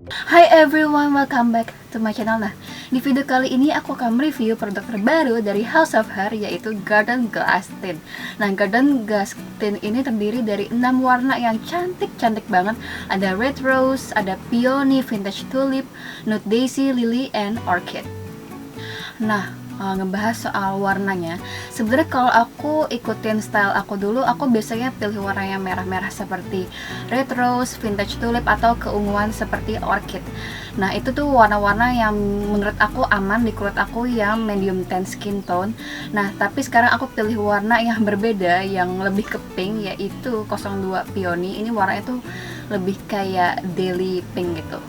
Hi everyone, welcome back to my channel. Nah, di video kali ini aku akan mereview produk terbaru dari House of Her, yaitu Garden Glass Tint. Nah, Garden Glass Tint ini terdiri dari 6 warna yang cantik-cantik banget. Ada Red Rose, ada Peony, Vintage Tulip, Nude Daisy, Lily, and Orchid. Nah, ngebahas soal warnanya, sebenarnya kalau aku ikutin style aku dulu, aku biasanya pilih warna yang merah-merah seperti Red Rose, Vintage Tulip, atau keunguan seperti Orchid. Nah, itu tuh warna-warna yang menurut aku aman di kulit aku yang medium tan skin tone. Nah, tapi sekarang aku pilih warna yang berbeda, yang lebih ke pink, yaitu 02 Peony. Ini warnanya tuh lebih kayak daily pink gitu.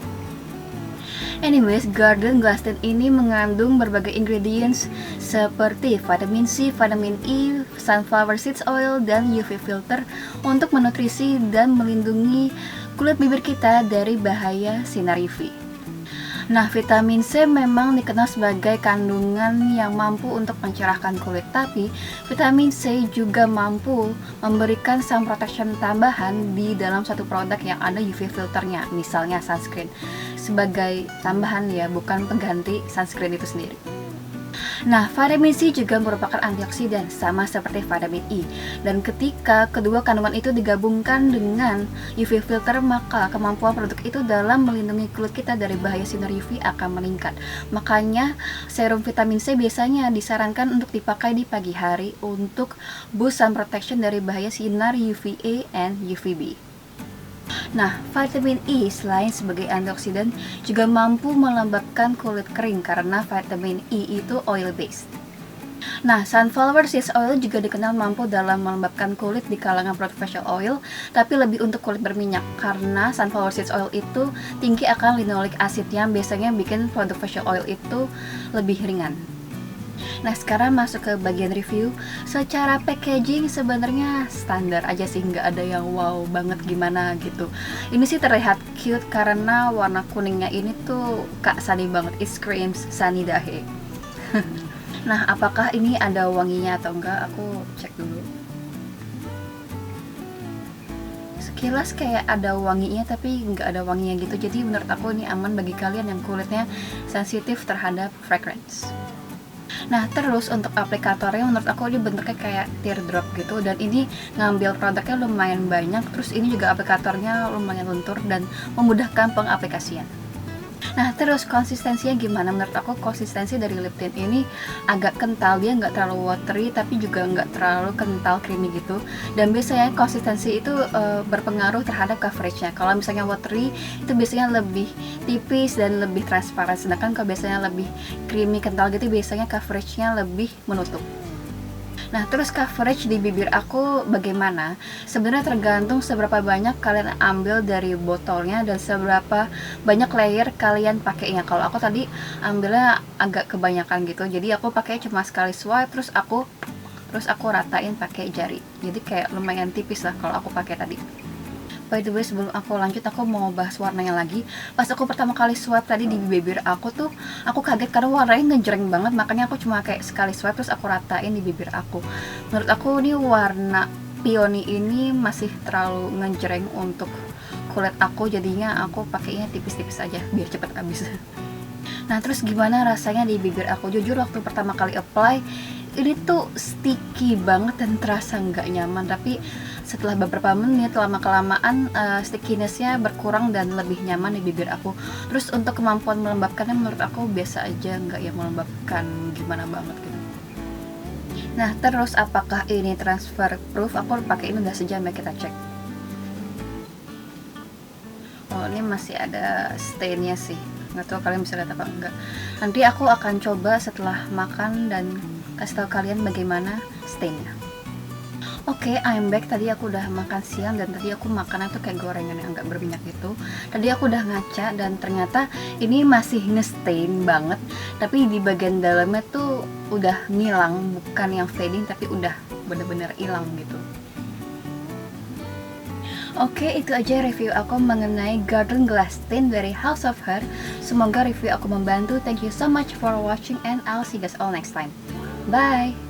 Anyways, Garden Glass Tint ini mengandung berbagai ingredients seperti vitamin C, vitamin E, sunflower seeds oil, dan UV filter untuk menutrisi dan melindungi kulit bibir kita dari bahaya sinar UV. Nah, vitamin C memang dikenal sebagai kandungan yang mampu untuk mencerahkan kulit, tapi vitamin C juga mampu memberikan sun protection tambahan di dalam satu produk yang ada UV filternya, misalnya sunscreen. Sebagai tambahan ya, bukan pengganti sunscreen itu sendiri. Nah, vitamin C juga merupakan antioksidan, sama seperti vitamin E. Dan ketika kedua kandungan itu digabungkan dengan UV filter, maka kemampuan produk itu dalam melindungi kulit kita dari bahaya sinar UV akan meningkat. Makanya, serum vitamin C biasanya disarankan untuk dipakai di pagi hari untuk boost sun protection dari bahaya sinar UVA and UVB. Nah, vitamin E selain sebagai antioksidan juga mampu melembabkan kulit kering karena vitamin E itu oil based. Nah, sunflower seeds oil juga dikenal mampu dalam melembabkan kulit di kalangan produk facial oil, tapi lebih untuk kulit berminyak karena sunflower seeds oil itu tinggi akan linoleic acid yang biasanya bikin produk facial oil itu lebih ringan. Nah, sekarang masuk ke bagian review. Secara packaging sebenarnya standar aja sih, nggak ada yang wow banget gimana gitu. Ini sih terlihat cute karena warna kuningnya ini tuh Kak Sunny banget. It screams Sunny Dahe. Nah, apakah ini ada wanginya atau enggak? Aku cek dulu. Sekilas kayak ada wanginya tapi nggak ada wanginya gitu. Jadi menurut aku ini aman bagi kalian yang kulitnya sensitif terhadap fragrance. Nah, terus untuk aplikatornya menurut aku ini bentuknya kayak teardrop gitu, dan ini ngambil produknya lumayan banyak. Terus ini juga aplikatornya lumayan lentur dan memudahkan pengaplikasian. Nah, terus konsistensinya gimana? Menurut aku konsistensi dari lip tint ini agak kental, dia nggak terlalu watery tapi juga nggak terlalu kental creamy gitu. Dan biasanya konsistensi itu berpengaruh terhadap coveragenya. Kalau misalnya watery itu biasanya lebih tipis dan lebih transparan, sedangkan kalau biasanya lebih creamy kental gitu biasanya coveragenya lebih menutup. Nah, terus coverage di bibir aku bagaimana? Sebenarnya tergantung seberapa banyak kalian ambil dari botolnya dan seberapa banyak layer kalian pakainya. Kalau aku tadi ambilnya agak kebanyakan gitu, jadi aku pakai cuma sekali swipe, terus aku ratain pakai jari. Jadi kayak lumayan tipis lah kalau aku pakai tadi. By the way, sebelum aku lanjut, aku mau bahas warnanya lagi. Pas aku pertama kali swipe tadi di bibir aku tuh, aku kaget karena warnanya ngejreng banget. Makanya aku cuma kayak sekali swipe terus aku ratain di bibir aku. Menurut aku ini warna Peony ini masih terlalu ngejreng untuk kulit aku. Jadinya aku pakainya tipis-tipis aja biar cepet habis. Nah, terus gimana rasanya di bibir aku? Jujur waktu pertama kali apply, ini tuh sticky banget dan terasa nggak nyaman. Tapi setelah beberapa menit, lama-kelamaan stickinessnya berkurang dan lebih nyaman di bibir aku. Terus untuk kemampuan melembabkannya menurut aku biasa aja, nggak yang melembabkan gimana banget gitu. Nah, terus apakah ini transfer proof? Aku pakai ini udah sejam ya, kita cek. Oh, ini masih ada stainnya sih, nggak tahu kalian bisa lihat apa enggak. Nanti aku akan coba setelah makan dan kasih tahu kalian bagaimana stainnya. Oke, I'm back. Tadi aku udah makan siang dan tadi aku makannya tuh kayak gorengan yang agak berminyak gitu. Tadi aku udah ngaca dan ternyata ini masih nge-stain banget, tapi di bagian dalamnya tuh udah ngilang, bukan yang fading tapi udah bener-bener hilang gitu. Oke, itu aja review aku mengenai Garden Glass Tint dari House of Her. Semoga review aku membantu. Thank you so much for watching and I'll see you guys all next time. Bye!